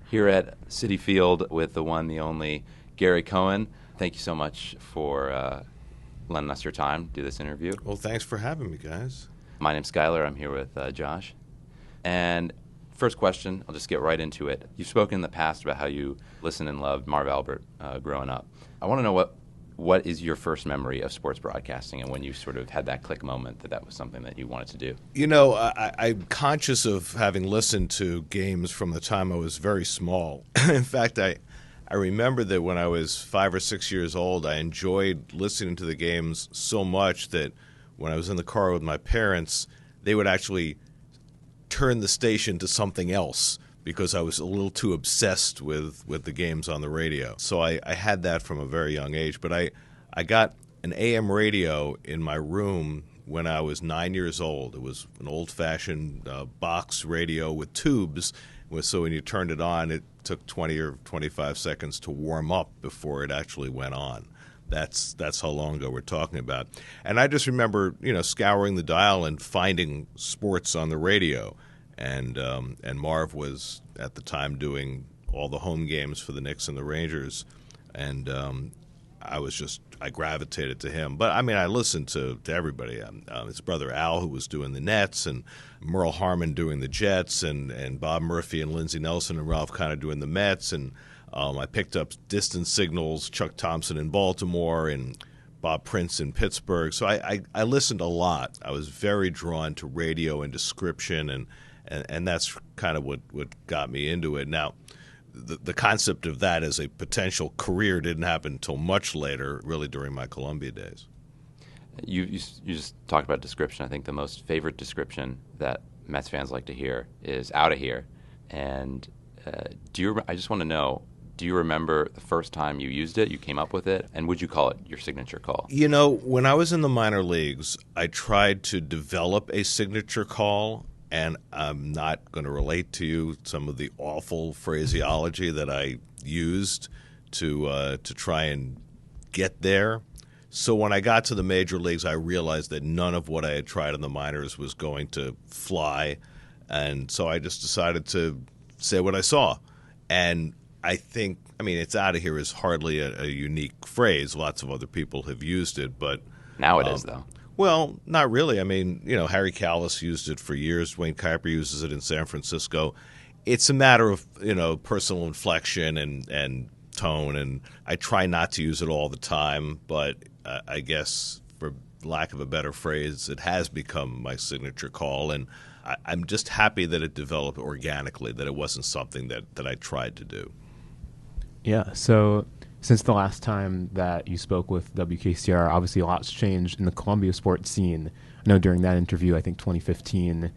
here at Citi Field with the one, the only Gary Cohen. Thank you so much for lending us your time to do this interview. Well, thanks for having me, guys. My name's Schuyler. I'm here with Josh. And first question, I'll just get right into it. You've spoken in the past about how you listened and loved Marv Albert growing up. I want to know what is your first memory of sports broadcasting and when you sort of had that click moment that was something that you wanted to do? You know, I'm conscious of having listened to games from the time I was very small. In fact, I remember that when I was 5 or 6 years old, I enjoyed listening to the games so much that when I was in the car with my parents, they would actually turn the station to something else because I was a little too obsessed with the games on the radio. So I had that from a very young age. But I got an AM radio in my room when I was 9 years old. It was an old-fashioned box radio with tubes. So when you turned it on, it took 20 or 25 seconds to warm up before it actually went on. That's how long ago we're talking about. And I just remember, scouring the dial and finding sports on the radio. And Marv was at the time doing all the home games for the Knicks and the Rangers, and I gravitated to him. But I mean, I listened to everybody. His brother Al, who was doing the Nets, and Merle Harmon doing the Jets, and Bob Murphy and Lindsey Nelson and Ralph Kiner doing the Mets, and I picked up Distance Signals, Chuck Thompson in Baltimore, and Bob Prince in Pittsburgh. So I listened a lot. I was very drawn to radio and description, and that's kind of what got me into it. Now, the concept of that as a potential career didn't happen until much later, really during my Columbia days. You just talked about description. I think the most favorite description that Mets fans like to hear is "Outta Here." And I just want to know, do you remember the first time you used it, you came up with it, and would you call it your signature call? When I was in the minor leagues, I tried to develop a signature call. And I'm not going to relate to you some of the awful phraseology that I used to try and get there. So when I got to the major leagues, I realized that none of what I had tried in the minors was going to fly. And so I just decided to say what I saw. And I think, it's "Outta Here" is hardly a unique phrase. Lots of other people have used it, but now it is, though. Well, not really. Harry Callis used it for years. Wayne Kuiper uses it in San Francisco. It's a matter of, personal inflection and tone, and I try not to use it all the time, but I guess for lack of a better phrase, it has become my signature call, and I'm just happy that it developed organically, that it wasn't something that I tried to do. Yeah, so since the last time that you spoke with WKCR, obviously a lot's changed in the Columbia sports scene. I know during that interview, I think 2015,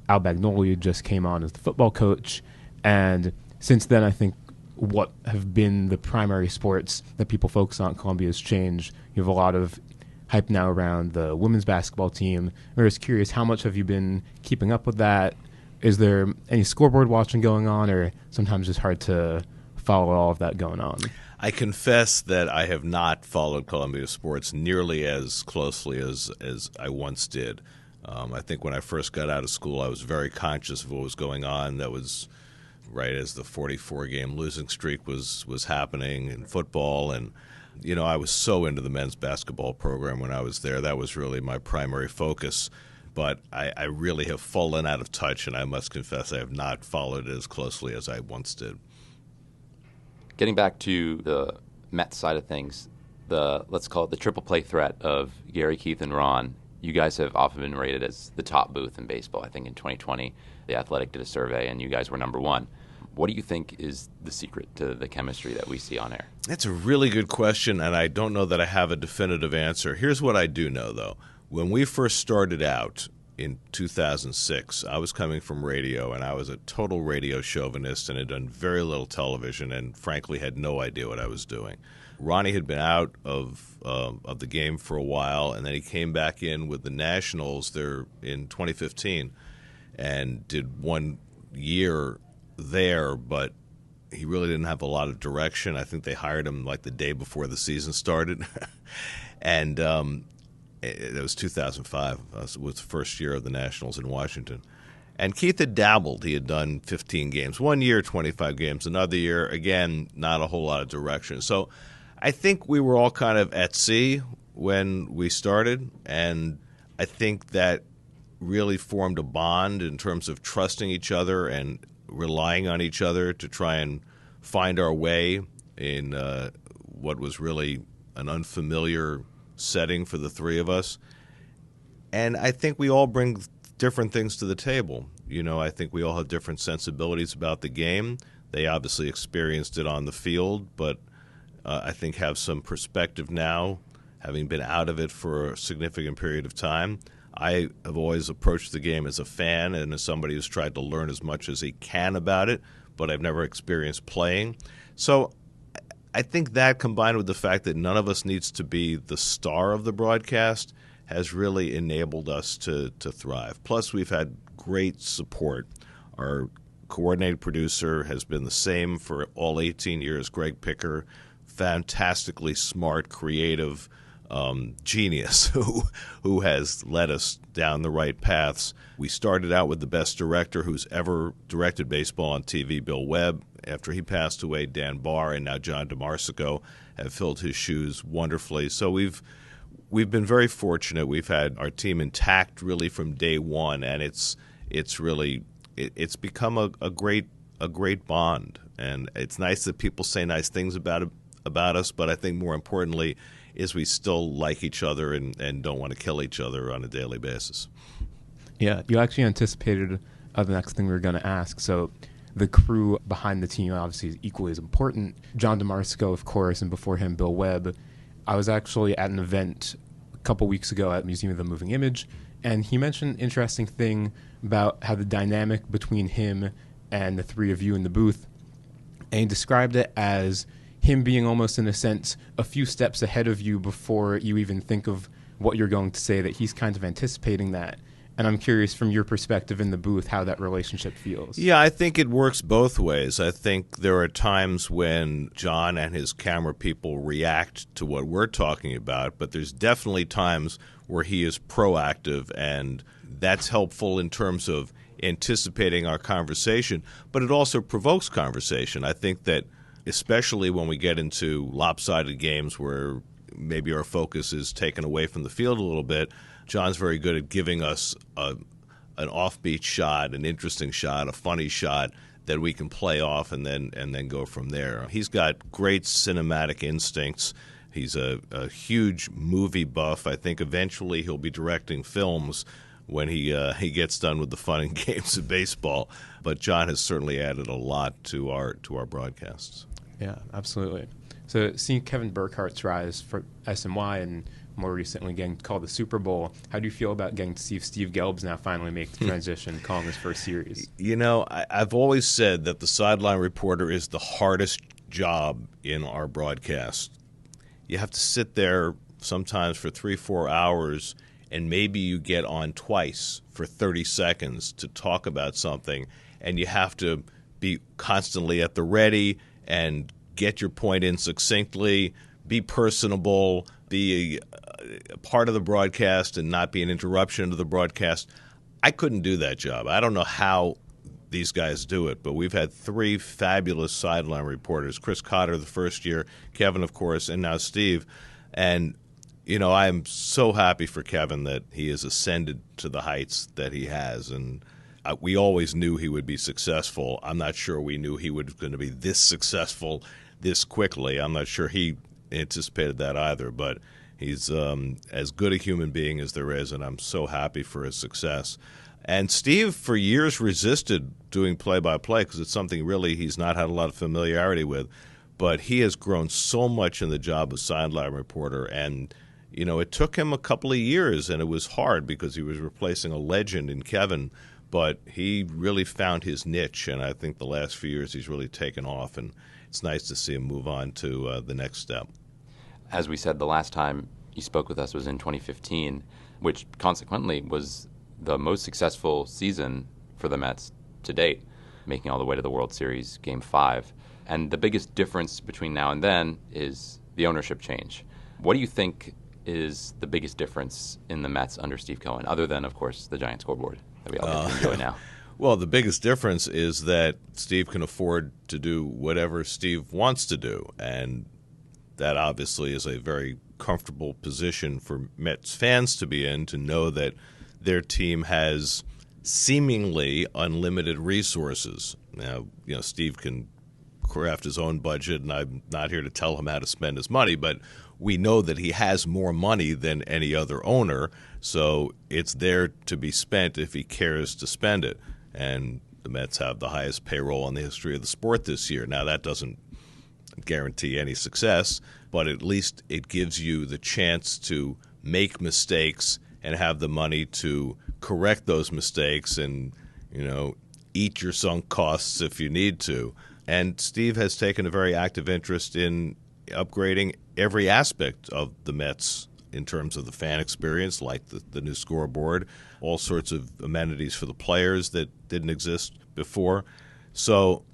Al Bagnoli just came on as the football coach. And since then, I think what have been the primary sports that people focus on at Columbia has changed. You have a lot of hype now around the women's basketball team. I'm just curious, how much have you been keeping up with that? Is there any scoreboard watching going on, or sometimes it's hard to follow all of that going on? I confess that I have not followed Columbia sports nearly as closely as I once did. I think when I first got out of school, I was very conscious of what was going on. That was right as the 44-game losing streak was happening in football. And, I was so into the men's basketball program when I was there. That was really my primary focus. But I really have fallen out of touch, and I must confess I have not followed it as closely as I once did. Getting back to the Mets side of things, let's call it the triple play threat of Gary, Keith, and Ron. You guys have often been rated as the top booth in baseball. I think in 2020, The Athletic did a survey, and you guys were number one. What do you think is the secret to the chemistry that we see on air? That's a really good question, and I don't know that I have a definitive answer. Here's what I do know, though. When we first started out in 2006, I was coming from radio, and I was a total radio chauvinist and had done very little television and, frankly, had no idea what I was doing. Ronnie had been out of the game for a while, and then he came back in with the Nationals there in 2015 and did 1 year there, but he really didn't have a lot of direction. I think they hired him like the day before the season started. And it was 2005. It was the first year of the Nationals in Washington. And Keith had dabbled. He had done 15 games one year, 25 games another year. Again, not a whole lot of direction. So I think we were all kind of at sea when we started, and I think that really formed a bond in terms of trusting each other and relying on each other to try and find our way in what was really an unfamiliar setting for the three of us. And I think we all bring different things to the table. I think we all have different sensibilities about the game. They obviously experienced it on the field, but I think have some perspective now, having been out of it for a significant period of time. I have always approached the game as a fan and as somebody who's tried to learn as much as he can about it, but I've never experienced playing. So I think that, combined with the fact that none of us needs to be the star of the broadcast, has really enabled us to thrive. Plus, we've had great support. Our coordinated producer has been the same for all 18 years, Greg Picker, fantastically smart, creative genius who has led us down the right paths. We started out with the best director who's ever directed baseball on TV, Bill Webb. After he passed away, Dan Barr and now John DeMarsico have filled his shoes wonderfully. So we've been very fortunate. We've had our team intact really from day one, and it's become a great bond. And it's nice that people say nice things about us, but I think more importantly is we still like each other and don't want to kill each other on a daily basis. Yeah, you actually anticipated the next thing we were going to ask. So the crew behind the team obviously is equally as important. John DeMarsico, of course, and before him, Bill Webb. I was actually at an event a couple weeks ago at Museum of the Moving Image, and he mentioned an interesting thing about how the dynamic between him and the three of you in the booth, and he described it as him being almost, in a sense, a few steps ahead of you before you even think of what you're going to say, that he's kind of anticipating that. And I'm curious, from your perspective in the booth, how that relationship feels. Yeah, I think it works both ways. I think there are times when John and his camera people react to what we're talking about, but there's definitely times where he is proactive, and that's helpful in terms of anticipating our conversation, but it also provokes conversation. I think that especially when we get into lopsided games where maybe our focus is taken away from the field a little bit, John's very good at giving us an offbeat shot, an interesting shot, a funny shot that we can play off and then go from there. He's got great cinematic instincts. He's a huge movie buff. I think eventually he'll be directing films when he gets done with the fun and games of baseball. But John has certainly added a lot to our broadcasts. Yeah, absolutely. So seeing Kevin Burkhart's rise for SNY and more recently getting called the Super Bowl, how do you feel about getting to see Steve Gelb's now finally make the transition, calling his first series? I've always said that the sideline reporter is the hardest job in our broadcast. You have to sit there sometimes for 3-4 hours, and maybe you get on twice for 30 seconds to talk about something, and you have to be constantly at the ready and get your point in succinctly, be personable, be a part of the broadcast and not be an interruption to the broadcast. I couldn't do that job. I don't know how these guys do it, but we've had 3 fabulous sideline reporters, Chris Cotter the first year, Kevin, of course, and now Steve. And, I'm so happy for Kevin that he has ascended to the heights that he has. And we always knew he would be successful. I'm not sure we knew he was going to be this successful this quickly. I'm not sure he anticipated that either, but he's as good a human being as there is, and I'm so happy for his success. And Steve, for years, resisted doing play-by-play because it's something really he's not had a lot of familiarity with, but he has grown so much in the job of sideline reporter, and it took him a couple of years, and it was hard because he was replacing a legend in Kevin, but he really found his niche, and I think the last few years he's really taken off, and it's nice to see him move on to the next step. As we said, the last time you spoke with us was in 2015, which consequently was the most successful season for the Mets to date, making all the way to the World Series Game 5. And the biggest difference between now and then is the ownership change. What do you think is the biggest difference in the Mets under Steve Cohen, other than, of course, the giant scoreboard that we all get to enjoy now? Well, the biggest difference is that Steve can afford to do whatever Steve wants to do, and that obviously is a very comfortable position for Mets fans to be in, to know that their team has seemingly unlimited resources. Now, Steve can craft his own budget, and I'm not here to tell him how to spend his money, but we know that he has more money than any other owner, so it's there to be spent if he cares to spend it. And the Mets have the highest payroll in the history of the sport this year. Now, that doesn't guarantee any success, but at least it gives you the chance to make mistakes and have the money to correct those mistakes and, eat your sunk costs if you need to. And Steve has taken a very active interest in upgrading every aspect of the Mets in terms of the fan experience, like the new scoreboard, all sorts of amenities for the players that didn't exist before. So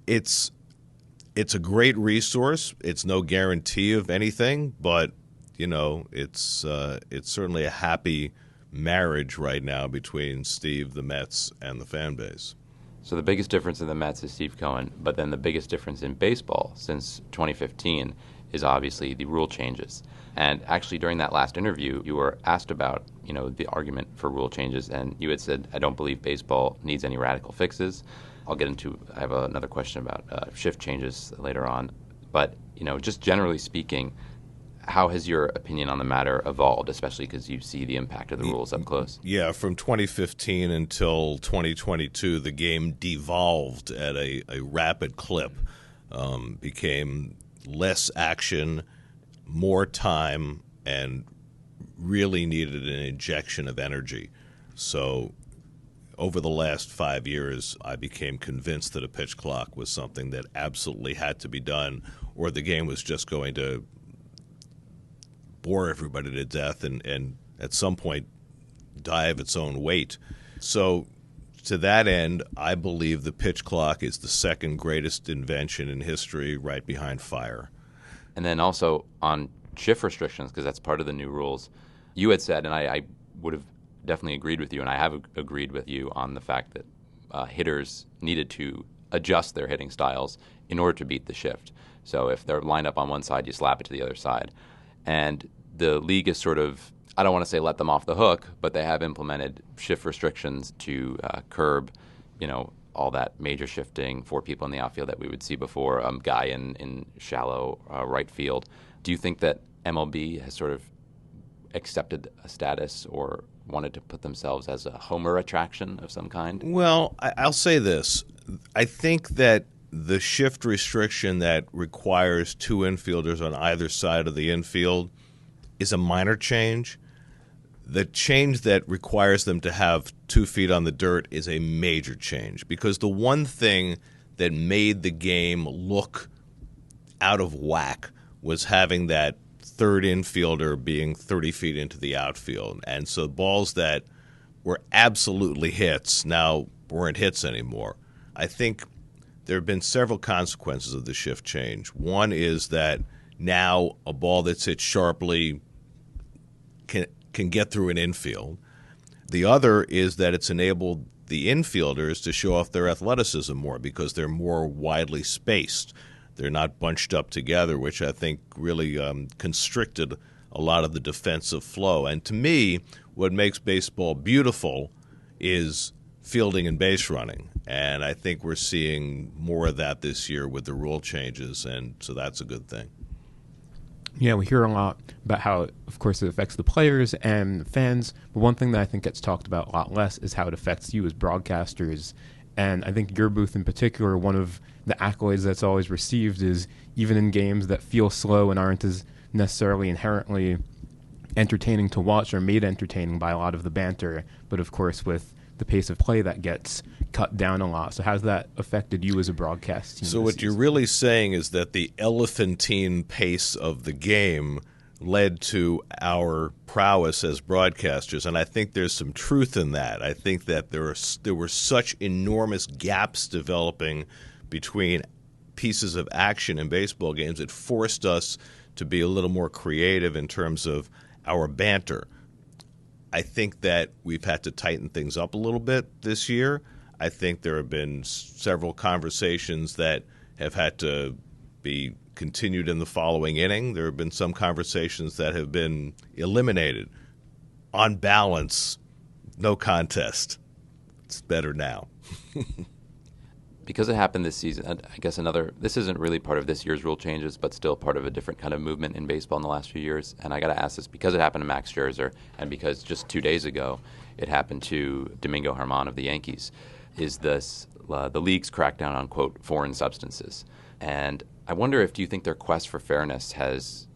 it's a great resource. It's no guarantee of anything, but it's certainly a happy marriage right now between Steve, the Mets, and the fan base. So the biggest difference in the Mets is Steve Cohen, but then the biggest difference in baseball since 2015 is obviously the rule changes. And actually, during that last interview, you were asked about, the argument for rule changes, and you had said, "I don't believe baseball needs any radical fixes." I have another question about shift changes later on. But, just generally speaking, how has your opinion on the matter evolved, especially because you see the impact of the rules up close? Yeah, from 2015 until 2022, the game devolved at a rapid clip, became less action, more time, and really needed an injection of energy. So over the last 5 years, I became convinced that a pitch clock was something that absolutely had to be done, or the game was just going to bore everybody to death and at some point die of its own weight. So to that end, I believe the pitch clock is the second greatest invention in history, right behind fire. And then also on shift restrictions, because that's part of the new rules, you had said, and I would have definitely agreed with you, and I have agreed with you on the fact that hitters needed to adjust their hitting styles in order to beat the shift. So if they're lined up on one side, you slap it to the other side. And the league is sort of, I don't want to say let them off the hook, but they have implemented shift restrictions to curb, all that major shifting, 4 people in the outfield that we would see before, guy in shallow right field. Do you think that MLB has sort of accepted a status or wanted to put themselves as a homer attraction of some kind? Well, I'll say this. I think that the shift restriction that requires 2 infielders on either side of the infield is a minor change. The change that requires them to have 2 feet on the dirt is a major change, because the one thing that made the game look out of whack was having that third infielder being 30 feet into the outfield. And so balls that were absolutely hits now weren't hits anymore. I think there have been several consequences of the shift change. One is that now a ball that's hit sharply can get through an infield. The other is that it's enabled the infielders to show off their athleticism more because they're more widely spaced. They're not bunched up together, which I think really constricted a lot of the defensive flow. And to me, what makes baseball beautiful is fielding and base running. And I think we're seeing more of that this year with the rule changes, and so that's a good thing. Yeah, we hear a lot about how, of course, it affects the players and fans, but one thing that I think gets talked about a lot less is how it affects you as broadcasters. And I think your booth in particular, one of the accolades that's always received is even in games that feel slow and aren't as necessarily inherently entertaining to watch or made entertaining by a lot of the banter, but of course with the pace of play that gets cut down a lot. So how's that affected you as a broadcast team? So what you're really saying is that the elephantine pace of the game led to our prowess as broadcasters, and I think there's some truth in that. I think that there were such enormous gaps developing between pieces of action in baseball games. It forced us to be a little more creative in terms of our banter. I think that we've had to tighten things up a little bit this year. I think there have been several conversations that have had to be continued in the following inning. There have been some conversations that have been eliminated. On balance, no contest. It's better now. Because it happened this season, I guess this isn't really part of this year's rule changes, but still part of a different kind of movement in baseball in the last few years. And I got to ask this because it happened to Max Scherzer and because just 2 days ago it happened to Domingo Germán of the Yankees, is this the league's crackdown on, quote, foreign substances. And I wonder if do you think their quest for fairness has,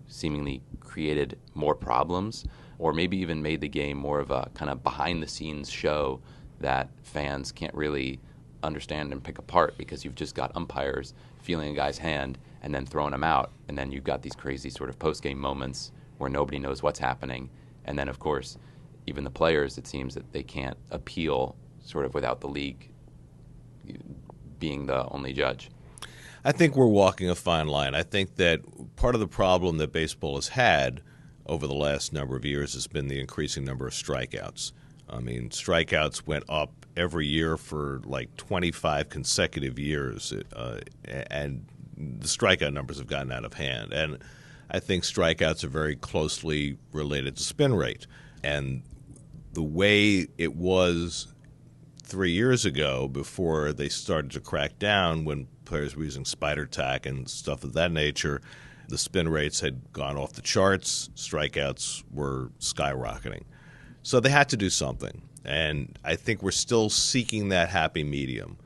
seemingly created more problems or maybe even made the game more of a kind of behind-the-scenes show that fans can't really understand and pick apart because you've just got umpires feeling a guy's hand and then throwing him out, and then you've got these crazy sort of post-game moments where nobody knows what's happening, and then of course even the players, it seems that they can't appeal sort of without the league being the only judge. I think we're walking a fine line. I think that part of the problem that baseball has had over the last number of years has been the increasing number of strikeouts. I mean, strikeouts went up every year for like 25 consecutive years, and the strikeout numbers have gotten out of hand. And I think strikeouts are very closely related to spin rate. And the way it was 3 years ago, before they started to crack down, when players were using spider tack and stuff of that nature, the spin rates had gone off the charts, strikeouts were skyrocketing. So they had to do something, and I think we're still seeking that happy medium.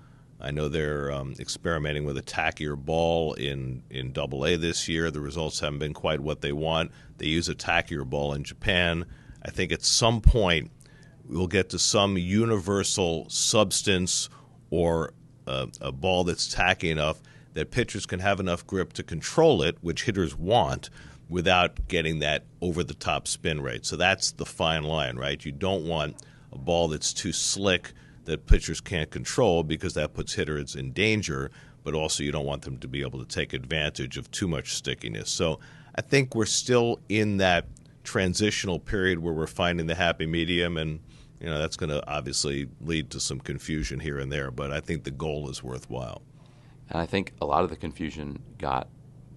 I know they're experimenting with a tackier ball in AA this year. The results haven't been quite what they want. They use a tackier ball in Japan. I think at some point we'll get to some universal substance or a ball that's tacky enough that pitchers can have enough grip to control it, which hitters want, without getting that over-the-top spin rate. So that's the fine line, right? You don't want a ball that's too slick that pitchers can't control because that puts hitters in danger, but also you don't want them to be able to take advantage of too much stickiness. So I think we're still in that transitional period where we're finding the happy medium, and that's going to obviously lead to some confusion here and there, but I think the goal is worthwhile. And I think a lot of the confusion got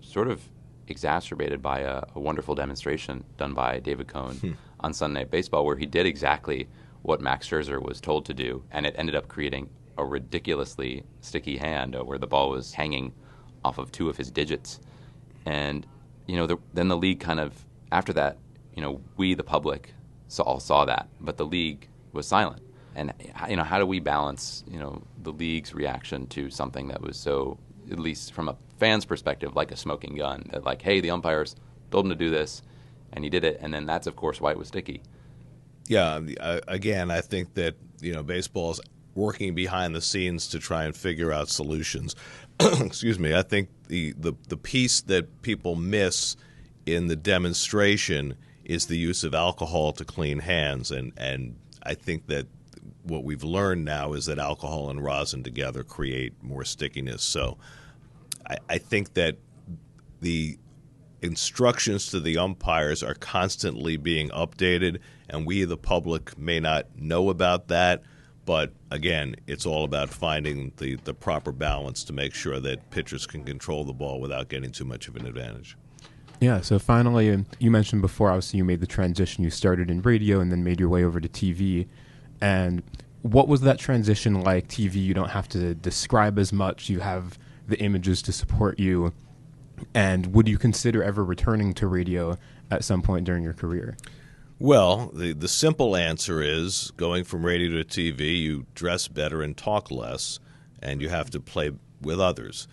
sort of exacerbated by a wonderful demonstration done by David Cohen on Sunday Night Baseball, where he did exactly what Max Scherzer was told to do, and it ended up creating a ridiculously sticky hand where the ball was hanging off of 2 of his digits. And then the league kind of, after that, we, the public, all saw that, but the league was silent. And how do we balance the league's reaction to something that was so, at least from a fan's perspective, like a smoking gun, that like, hey, the umpires told him to do this and he did it, and then that's of course why it was sticky. Yeah, again, I think that baseball is working behind the scenes to try and figure out solutions. Excuse me. I think the piece that people miss in the demonstration is the use of alcohol to clean hands, and I think that what we've learned now is that alcohol and rosin together create more stickiness. So I think that the instructions to the umpires are constantly being updated, and we, the public, may not know about that. But again, it's all about finding the proper balance to make sure that pitchers can control the ball without getting too much of an advantage. Yeah, so finally, you mentioned before, obviously, you made the transition. You started in radio and then made your way over to TV. And what was that transition like? TV, you don't have to describe as much. You have the images to support you. And would you consider ever returning to radio at some point during your career? Well, the simple answer is going from radio to TV, you dress better and talk less, and you have to play with others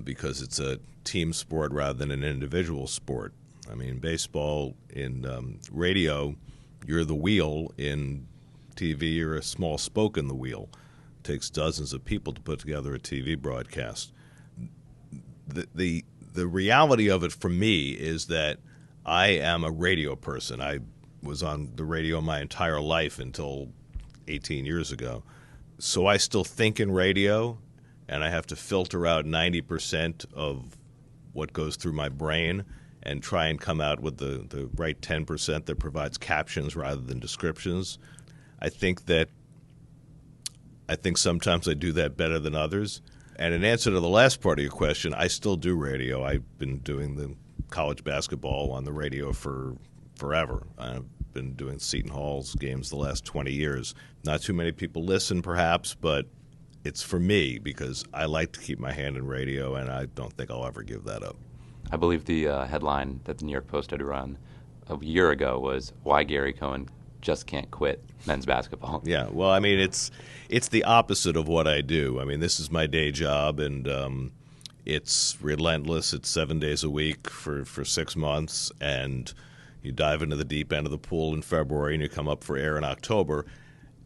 because it's a team sport rather than an individual sport. I mean, baseball, in radio, you're the wheel. In TV, you're a small spoke in the wheel. It takes dozens of people to put together a TV broadcast. The reality of it for me is that I am a radio person. I was on the radio my entire life until 18 years ago. So I still think in radio, and I have to filter out 90% of what goes through my brain and try and come out with the right 10% that provides captions rather than descriptions. I think that I think sometimes I do that better than others. And in answer to the last part of your question, I still do radio. I've been doing the college basketball on the radio for forever. I've been doing Seton Hall's games the last 20 years. Not too many people listen, perhaps, but it's for me because I like to keep my hand in radio, and I don't think I'll ever give that up. I believe the headline that the New York Post had run a year ago was "Why Gary Cohen Just Can't Quit Men's Basketball." Yeah, well, I mean, it's the opposite of what I do. I mean, this is my day job, and it's relentless. It's 7 days a week for 6 months, and you dive into the deep end of the pool in February, and you come up for air in October.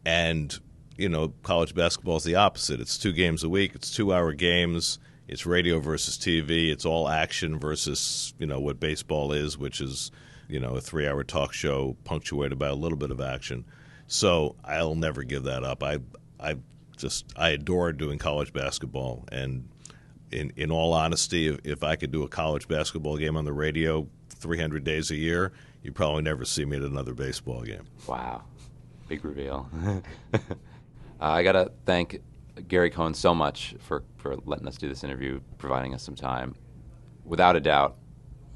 And, you know, college basketball is the opposite. It's 2 games a week. It's 2-hour games. It's radio versus TV. It's all action versus, you know, what baseball is, which is, you know, a 3-hour talk show punctuated by a little bit of action. So I'll never give that up. I adore doing college basketball. And in all honesty, if I could do a college basketball game on the radio 300 days a year, you'd probably never see me at another baseball game. Wow. Big reveal. I got to thank Gary Cohen so much for letting us do this interview, providing us some time. Without a doubt,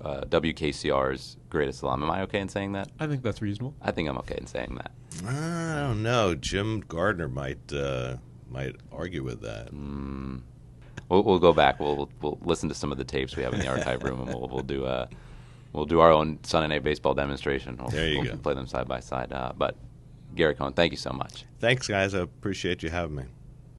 WKCR's greatest alum. Am I okay in saying that? I think that's reasonable. I think I'm okay in saying that. I don't know. Jim Gardner might argue with that. We'll go back. We'll listen to some of the tapes we have in the archive room, and we'll do our own Sunday Night Baseball demonstration. We'll go. Play them side by side. But Gary Cohen, thank you so much. Thanks, guys. I appreciate you having me.